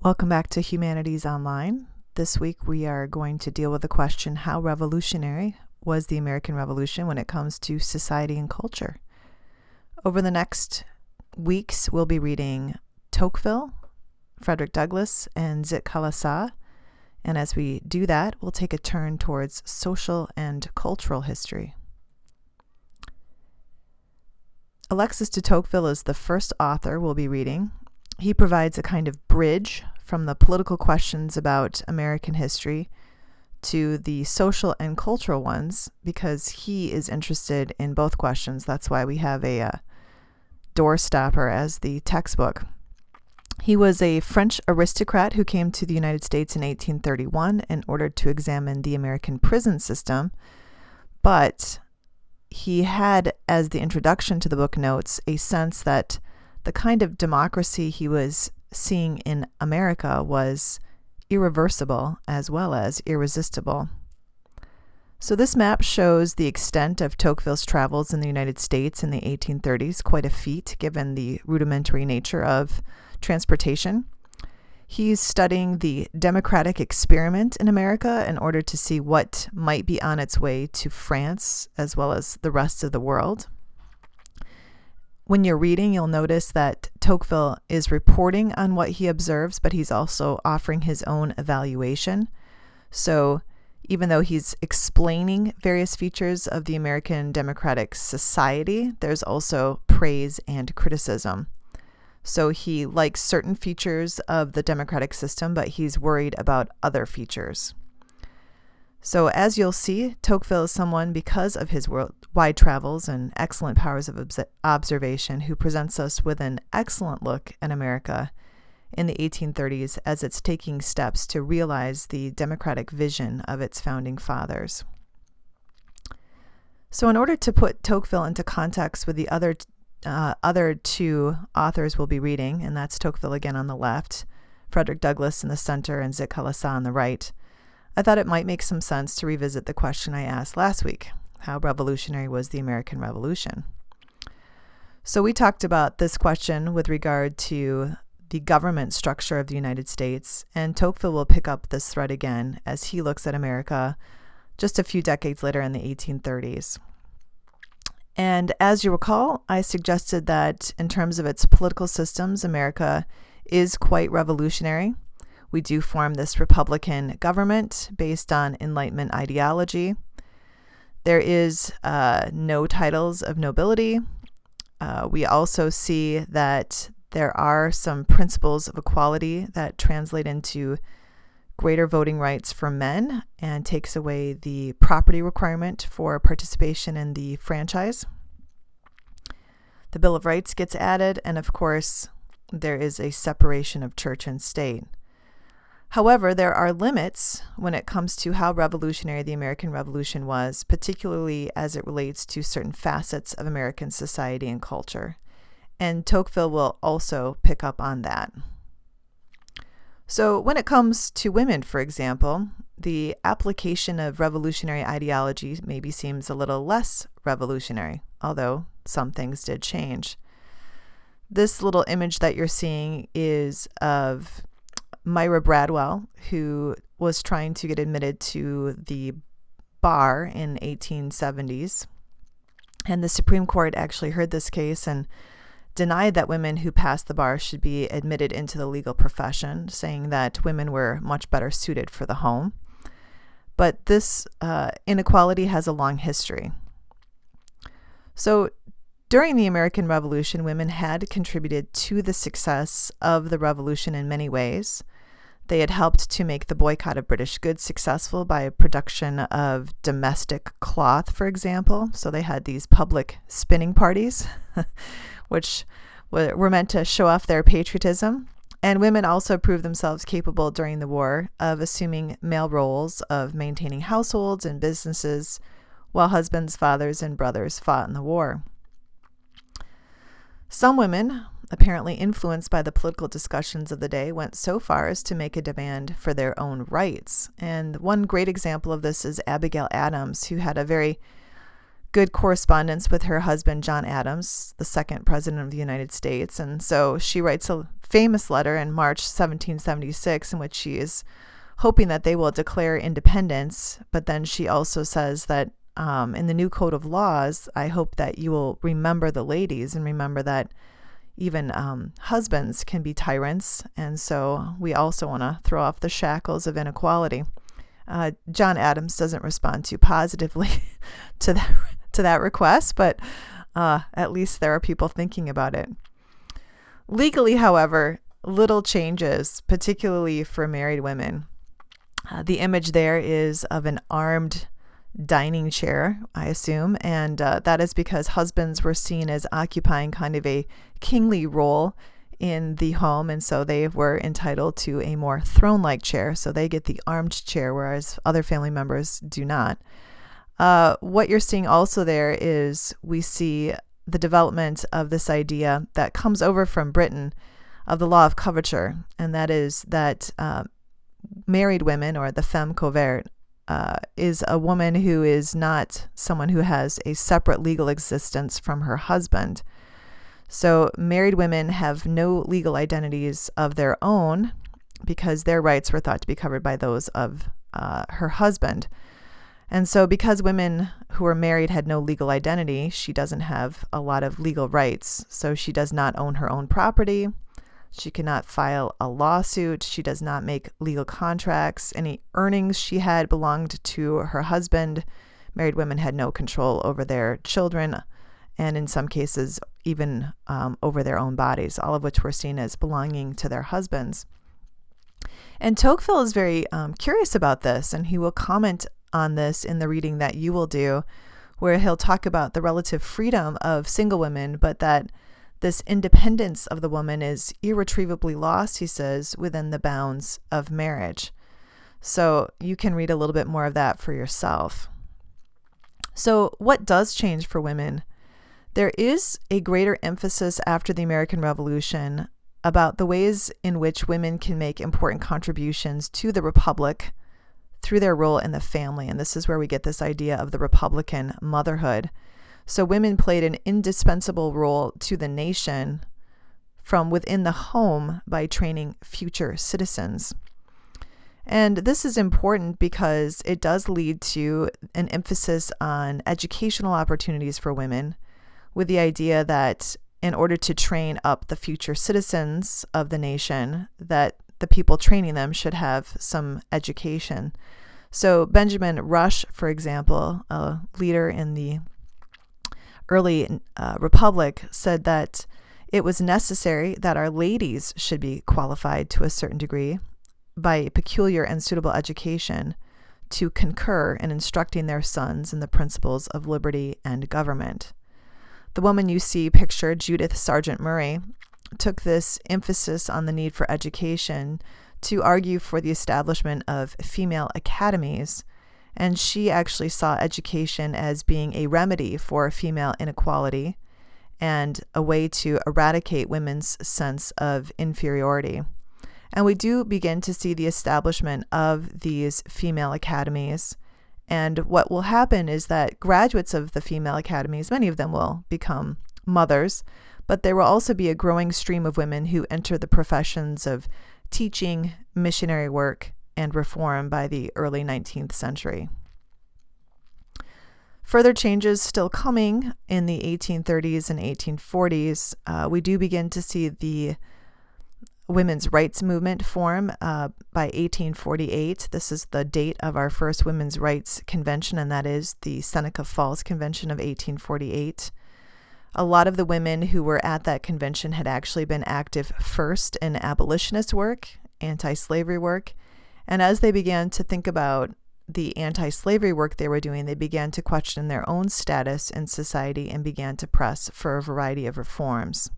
Welcome back to Humanities Online. This week we are going to deal with the question, how revolutionary was the American Revolution when it comes to society and culture? Over the next weeks, we'll be reading Tocqueville, Frederick Douglass and Zitkala-Sa, and as we do that, we'll take a turn towards social and cultural history. Alexis de Tocqueville is the first author we'll be reading. He provides a kind of bridge from the political questions about American history to the social and cultural ones because he is interested in both questions. That's why we have a doorstopper as the textbook. He was a French aristocrat who came to the United States in 1831 in order to examine the American prison system, but he had, as the introduction to the book notes, a sense that the kind of democracy he was seeing in America was irreversible as well as irresistible. So this map shows the extent of Tocqueville's travels in the United States in the 1830s, quite a feat given the rudimentary nature of transportation. He's studying the democratic experiment in America in order to see what might be on its way to France as well as the rest of the world. When you're reading, you'll notice that Tocqueville is reporting on what he observes, but he's also offering his own evaluation. So even though he's explaining various features of the American democratic society, there's also praise and criticism. So he likes certain features of the democratic system, but he's worried about other features. So as you'll see, Tocqueville is someone, because of his worldwide travels and excellent powers of observation, who presents us with an excellent look at America in the 1830s as it's taking steps to realize the democratic vision of its founding fathers. So in order to put Tocqueville into context with the other two authors we'll be reading, and that's Tocqueville again on the left, Frederick Douglass in the center, and Zitkala-Sa on the right, I thought it might make some sense to revisit the question I asked last week. How revolutionary was the American Revolution? So we talked about this question with regard to the government structure of the United States, and Tocqueville will pick up this thread again as he looks at America just a few decades later in the 1830s. And as you recall, I suggested that in terms of its political systems, America is quite revolutionary. We do form this Republican government based on Enlightenment ideology. There is no titles of nobility. We also see that there are some principles of equality that translate into greater voting rights for men and takes away the property requirement for participation in the franchise. The Bill of Rights gets added, and of course, there is a separation of church and state. However, there are limits when it comes to how revolutionary the American Revolution was, particularly as it relates to certain facets of American society and culture. And Tocqueville will also pick up on that. So when it comes to women, for example, the application of revolutionary ideology maybe seems a little less revolutionary, although some things did change. This little image that you're seeing is of Myra Bradwell, who was trying to get admitted to the bar in 1870s. And the Supreme Court actually heard this case and denied that women who passed the bar should be admitted into the legal profession, saying that women were much better suited for the home. But this inequality has a long history. So during the American Revolution, women had contributed to the success of the revolution in many ways. They had helped to make the boycott of British goods successful by production of domestic cloth, for example. So they had these public spinning parties, which were meant to show off their patriotism. And women also proved themselves capable during the war of assuming male roles of maintaining households and businesses while husbands, fathers, and brothers fought in the war. Some women, apparently influenced by the political discussions of the day, went so far as to make a demand for their own rights. And one great example of this is Abigail Adams, who had a very good correspondence with her husband, John Adams, the second president of the United States. And so she writes a famous letter in March 1776 in which she is hoping that they will declare independence. But then she also says that in the new code of laws, I hope that you will remember the ladies and remember that even husbands can be tyrants. And so we also want to throw off the shackles of inequality. John Adams doesn't respond too positively to that request, but at least there are people thinking about it. Legally, however, little changes, particularly for married women. The image there is of an armed dining chair, I assume, and that is because husbands were seen as occupying kind of a kingly role in the home, and so they were entitled to a more throne-like chair, so they get the armed chair, whereas other family members do not. What you're seeing also there is we see the development of this idea that comes over from Britain of the law of coverture, and that is that married women, or the femme couverte, is a woman who is not someone who has a separate legal existence from her husband. So married women have no legal identities of their own because their rights were thought to be covered by those of her husband. And so because women who are married had no legal identity, she doesn't have a lot of legal rights. So she does not own her own property. She cannot file a lawsuit. She does not make legal contracts. Any earnings she had belonged to her husband. Married women had no control over their children, and in some cases, even over their own bodies, all of which were seen as belonging to their husbands. And Tocqueville is very curious about this, and he will comment on this in the reading that you will do, where he'll talk about the relative freedom of single women, but that this independence of the woman is irretrievably lost, he says, within the bounds of marriage. So you can read a little bit more of that for yourself. So what does change for women? There is a greater emphasis after the American Revolution about the ways in which women can make important contributions to the Republic through their role in the family. And this is where we get this idea of the Republican motherhood. So women played an indispensable role to the nation from within the home by training future citizens. And this is important because it does lead to an emphasis on educational opportunities for women, with the idea that in order to train up the future citizens of the nation, that the people training them should have some education. So Benjamin Rush, for example, a leader in the early Republic, said that it was necessary that our ladies should be qualified to a certain degree by a peculiar and suitable education to concur in instructing their sons in the principles of liberty and government. The woman you see pictured, Judith Sargent Murray, took this emphasis on the need for education to argue for the establishment of female academies, and she actually saw education as being a remedy for female inequality and a way to eradicate women's sense of inferiority. And we do begin to see the establishment of these female academies. And what will happen is that graduates of the female academies, many of them will become mothers, but there will also be a growing stream of women who enter the professions of teaching, missionary work, and reform by the early 19th century. Further changes still coming in the 1830s and 1840s. We do begin to see the women's rights movement form by 1848. This is the date of our first women's rights convention, and that is the Seneca Falls Convention of 1848. A lot of the women who were at that convention had actually been active first in abolitionist work, anti-slavery work, and as they began to think about the anti-slavery work they were doing, they began to question their own status in society and began to press for a variety of reforms.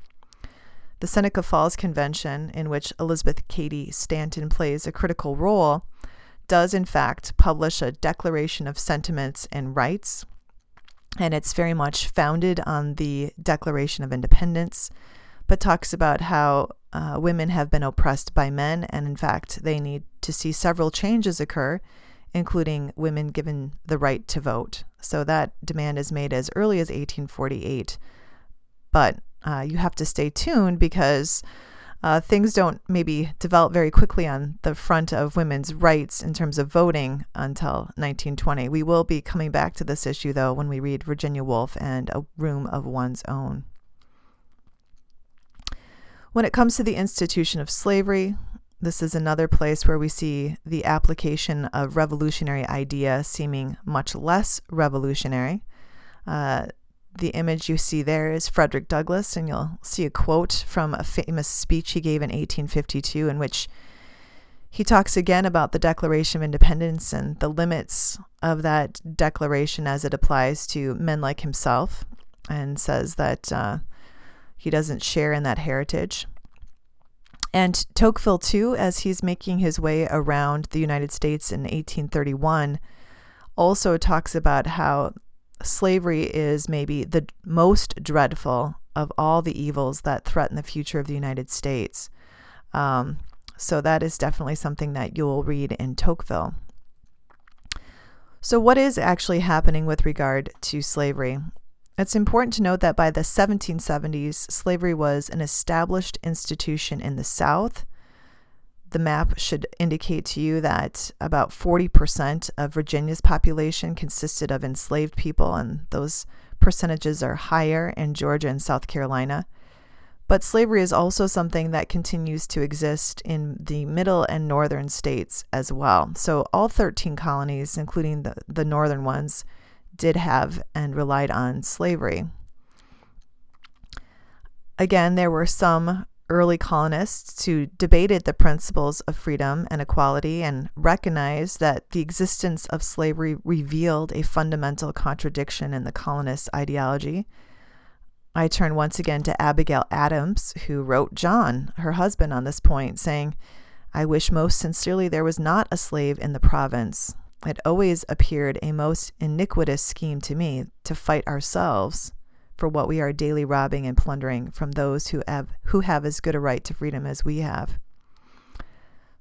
The Seneca Falls Convention, in which Elizabeth Cady Stanton plays a critical role, does in fact publish a Declaration of Sentiments and Rights, and it's very much founded on the Declaration of Independence, but talks about how women have been oppressed by men, and in fact they need to see several changes occur including women given the right to vote. So that demand is made as early as 1848. But you have to stay tuned because things don't maybe develop very quickly on the front of women's rights in terms of voting until 1920. We will be coming back to this issue, though, when we read Virginia Woolf and A Room of One's Own. When it comes to the institution of slavery, this is another place where we see the application of revolutionary idea seeming much less revolutionary. The image you see there is Frederick Douglass, and you'll see a quote from a famous speech he gave in 1852 in which he talks again about the Declaration of Independence and the limits of that declaration as it applies to men like himself, and says that he doesn't share in that heritage. And Tocqueville, too, as he's making his way around the United States in 1831, also talks about how slavery is maybe the most dreadful of all the evils that threaten the future of the United States. So that is definitely something that you'll read in Tocqueville. So what is actually happening with regard to slavery? It's important to note that by the 1770s, slavery was an established institution in the South. The map should indicate to you that about 40% of Virginia's population consisted of enslaved people, and those percentages are higher in Georgia and South Carolina. But slavery is also something that continues to exist in the middle and northern states as well. So all 13 colonies, including the northern ones, did have and relied on slavery. Again, there were some early colonists who debated the principles of freedom and equality and recognized that the existence of slavery revealed a fundamental contradiction in the colonists' ideology. I turn once again to Abigail Adams, who wrote John, her husband, on this point, saying, "I wish most sincerely there was not a slave in the province. It always appeared a most iniquitous scheme to me to fight ourselves for what we are daily robbing and plundering from those who have as good a right to freedom as we have."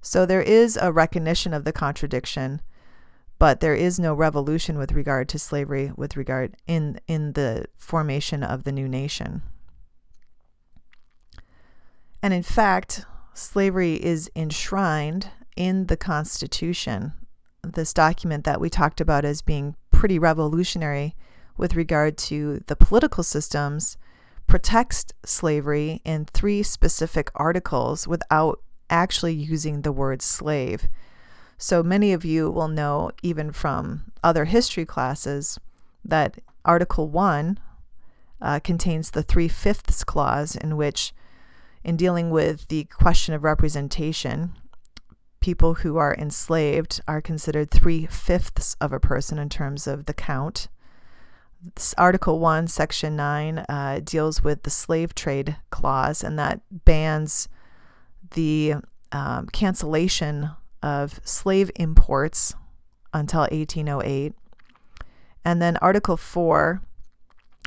So there is a recognition of the contradiction, but there is no revolution with regard to slavery in the formation of the new nation. And in fact, slavery is enshrined in the Constitution, this document that we talked about as being pretty revolutionary with regard to the political systems, protects slavery in 3 specific articles without actually using the word slave. So many of you will know, even from other history classes, that Article 1 contains the 3/5 clause, in which, in dealing with the question of representation, people who are enslaved are considered 3/5 of a person in terms of the count. Article 1, Section 9 deals with the slave trade clause, and that bans the cancellation of slave imports until 1808. And then Article 4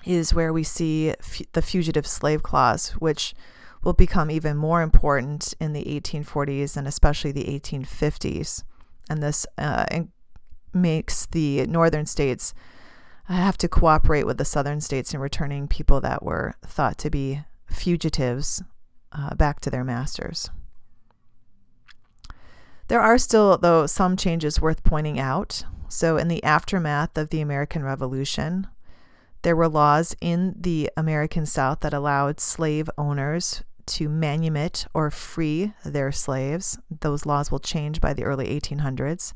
is where we see the fugitive slave clause, which will become even more important in the 1840s and especially the 1850s. And this makes the northern states have to cooperate with the southern states in returning people that were thought to be fugitives back to their masters. There are still, though, some changes worth pointing out. So in the aftermath of the American Revolution, there were laws in the American South that allowed slave owners to manumit or free their slaves. Those laws will change by the early 1800s.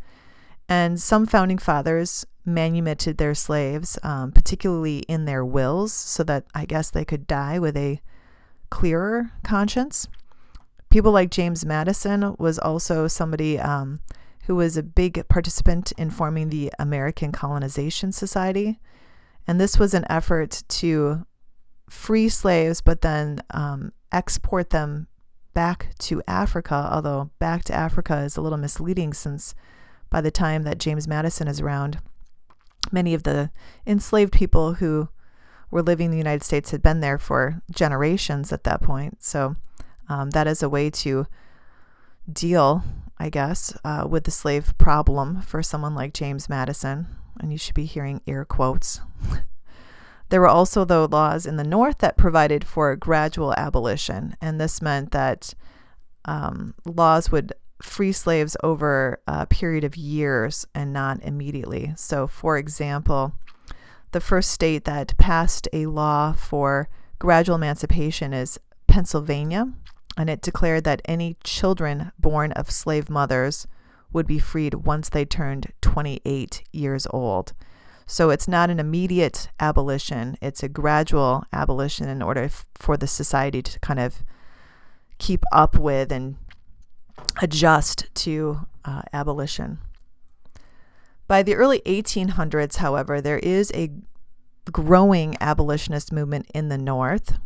And some founding fathers manumitted their slaves, particularly in their wills, so that I guess they could die with a clearer conscience. People like James Madison was also somebody who was a big participant in forming the American Colonization Society. And this was an effort to free slaves, but then export them back to Africa, although back to Africa is a little misleading, since by the time that James Madison is around, many of the enslaved people who were living in the United States had been there for generations at that point. So that is a way to deal, I guess, with the slave problem for someone like James Madison, and you should be hearing air quotes. There were also, though, laws in the North that provided for gradual abolition, and this meant that laws would free slaves over a period of years and not immediately. So, for example, the first state that passed a law for gradual emancipation is Pennsylvania, and it declared that any children born of slave mothers would be freed once they turned 28 years old. So it's not an immediate abolition, it's a gradual abolition in order for the society to kind of keep up with and adjust to abolition. By the early 1800s, however, there is a growing abolitionist movement in the North.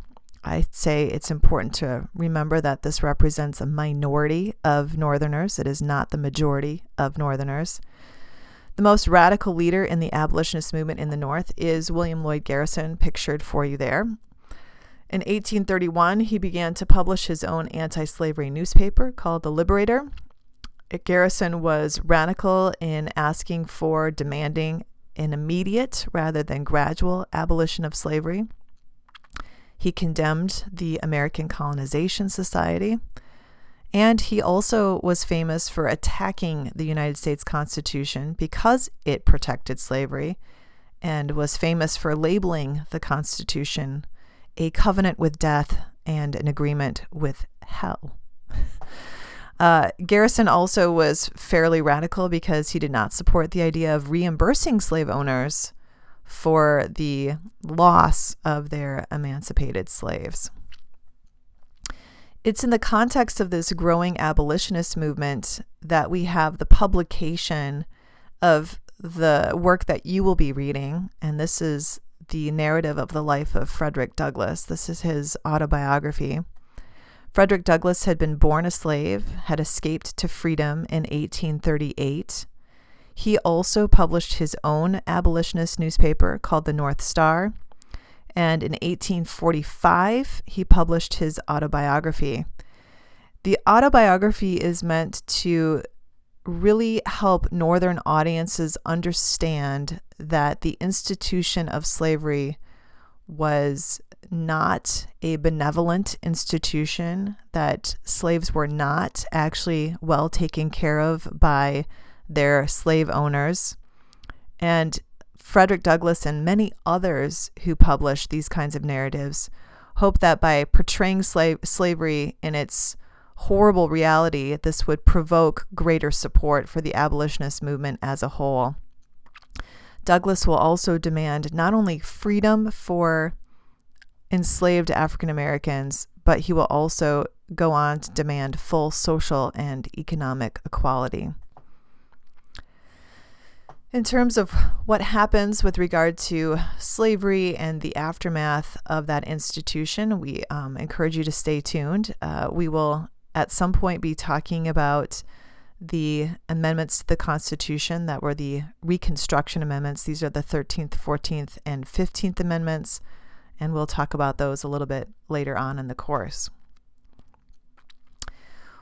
I'd say it's important to remember that this represents a minority of Northerners. It is not the majority of Northerners. The most radical leader in the abolitionist movement in the North is William Lloyd Garrison, pictured for you there. In 1831, he began to publish his own anti-slavery newspaper called The Liberator. Garrison was radical in asking for, demanding an immediate rather than gradual abolition of slavery. He condemned the American Colonization Society, and he also was famous for attacking the United States Constitution because it protected slavery, and was famous for labeling the Constitution a covenant with death and an agreement with hell. Garrison also was fairly radical because he did not support the idea of reimbursing slave owners for the loss of their emancipated slaves. It's in the context of this growing abolitionist movement that we have the publication of the work that you will be reading, and this is the narrative of the life of Frederick Douglass. This is his autobiography. Frederick Douglass had been born a slave, had escaped to freedom in 1838. He also published his own abolitionist newspaper called the North Star, and in 1845, he published his autobiography. The autobiography is meant to really help Northern audiences understand that the institution of slavery was not a benevolent institution, that slaves were not actually well taken care of by their slave owners. And Frederick Douglass and many others who published these kinds of narratives hope that by portraying slavery in its horrible reality, this would provoke greater support for the abolitionist movement as a whole. Douglass will also demand not only freedom for enslaved African Americans, but he will also go on to demand full social and economic equality. In terms of what happens with regard to slavery and the aftermath of that institution, we encourage you to stay tuned. We will at some point be talking about the amendments to the Constitution that were the Reconstruction Amendments. These are the 13th, 14th, and 15th Amendments, and we'll talk about those a little bit later on in the course.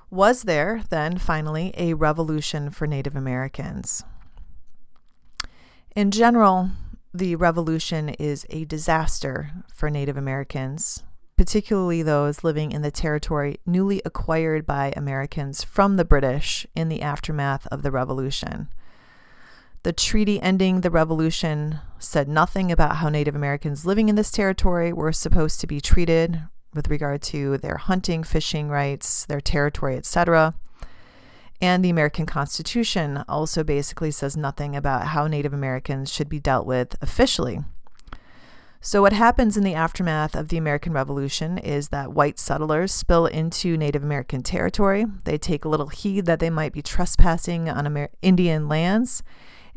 Was there then finally a revolution for Native Americans? In general, the revolution is a disaster for Native Americans, particularly those living in the territory newly acquired by Americans from the British in the aftermath of the Revolution. The treaty ending the Revolution said nothing about how Native Americans living in this territory were supposed to be treated with regard to their hunting, fishing rights, their territory, etc. And the American Constitution also basically says nothing about how Native Americans should be dealt with officially. So what happens in the aftermath of the American Revolution is that white settlers spill into Native American territory. They take a little heed that they might be trespassing on Indian lands,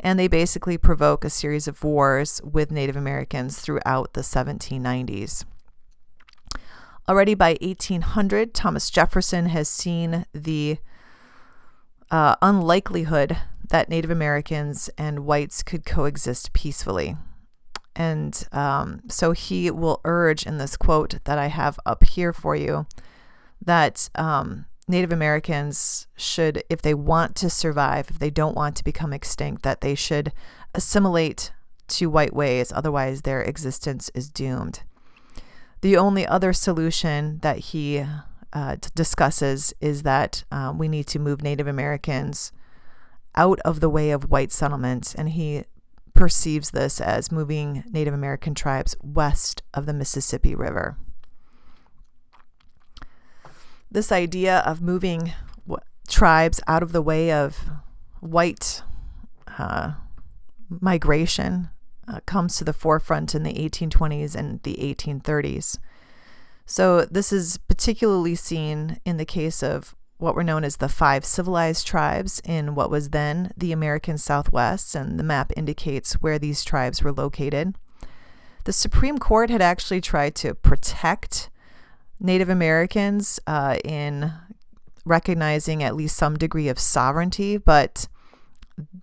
and they basically provoke a series of wars with Native Americans throughout the 1790s. Already by 1800, Thomas Jefferson has seen the unlikelihood that Native Americans and whites could coexist peacefully. And so he will urge in this quote that I have up here for you that Native Americans should, if they want to survive, if they don't want to become extinct, that they should assimilate to white ways, otherwise their existence is doomed. The only other solution that he discusses is that we need to move Native Americans out of the way of white settlement, and he perceives this as moving Native American tribes west of the Mississippi River. This idea of moving tribes out of the way of white migration comes to the forefront in the 1820s and the 1830s. So this is particularly seen in the case of what were known as the 5 civilized tribes in what was then the American Southwest, and the map indicates where these tribes were located. The Supreme Court had actually tried to protect Native Americans in recognizing at least some degree of sovereignty, but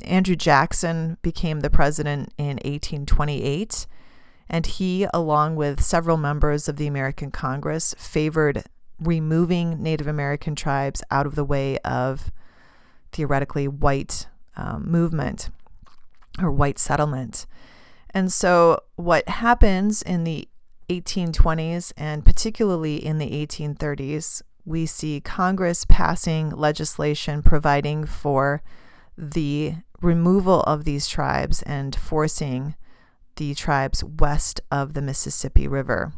Andrew Jackson became the president in 1828, and he, along with several members of the American Congress, favored removing Native American tribes out of the way of theoretically white movement or white settlement. And so what happens in the 1820s and particularly in the 1830s, we see Congress passing legislation providing for the removal of these tribes and forcing the tribes west of the Mississippi River.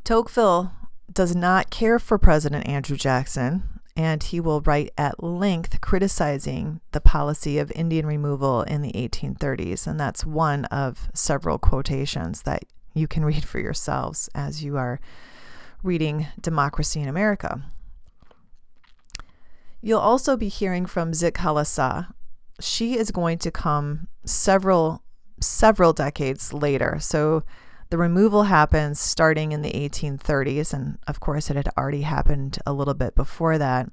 Tocqueville does not care for President Andrew Jackson, and he will write at length criticizing the policy of Indian removal in the 1830s, and that's one of several quotations that you can read for yourselves as you are reading Democracy in America. You'll also be hearing from Zitkala-Sa. She is going to come several decades later. So the removal happens starting in the 1830s, and of course it had already happened a little bit before that.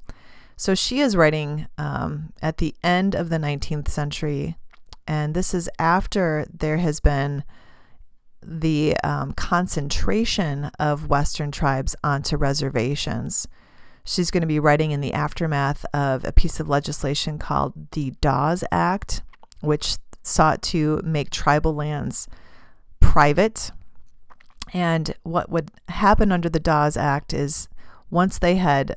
So she is writing at the end of the 19th century, and this is after there has been the concentration of Western tribes onto reservations. She's going to be writing in the aftermath of a piece of legislation called the Dawes Act, which sought to make tribal lands private. And what would happen under the Dawes Act is once they had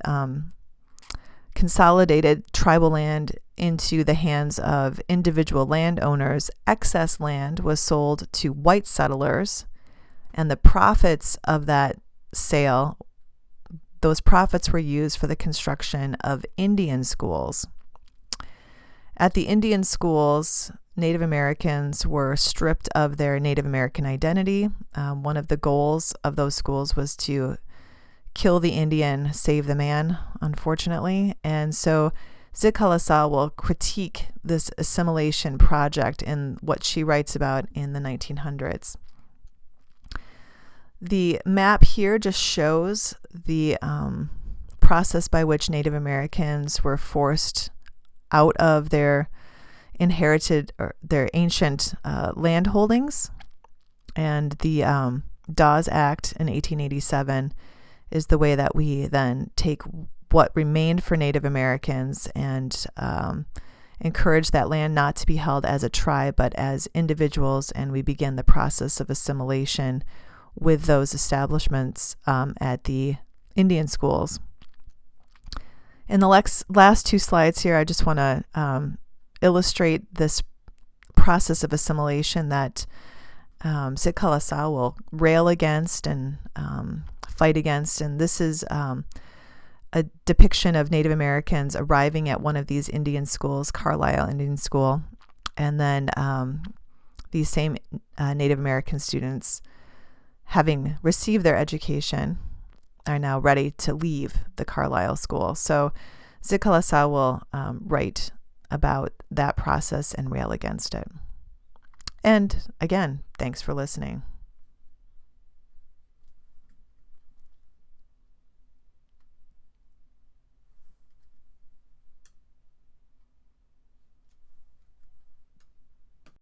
consolidated tribal land into the hands of individual landowners, excess land was sold to white settlers, and the profits of that sale, those profits were used for the construction of Indian schools. At the Indian schools, Native Americans were stripped of their Native American identity. One of the goals of those schools was to kill the Indian, save the man, unfortunately. And so Zitkala-Sa will critique this assimilation project in what she writes about in the 1900s. The map here just shows the process by which Native Americans were forced out of their inherited or their ancient land holdings. And the Dawes Act in 1887 is the way that we then take what remained for Native Americans and encourage that land not to be held as a tribe but as individuals, and we begin the process of assimilation with those establishments at the Indian schools. In the last 2 slides here, I just want to illustrate this process of assimilation that Zitkala-Sa will rail against and fight against. And this is a depiction of Native Americans arriving at one of these Indian schools, Carlisle Indian School, and then these same Native American students, having received their education, are now ready to leave the Carlisle school. So Zitkala-Sa will write about that process and rail against it. And again, thanks for listening.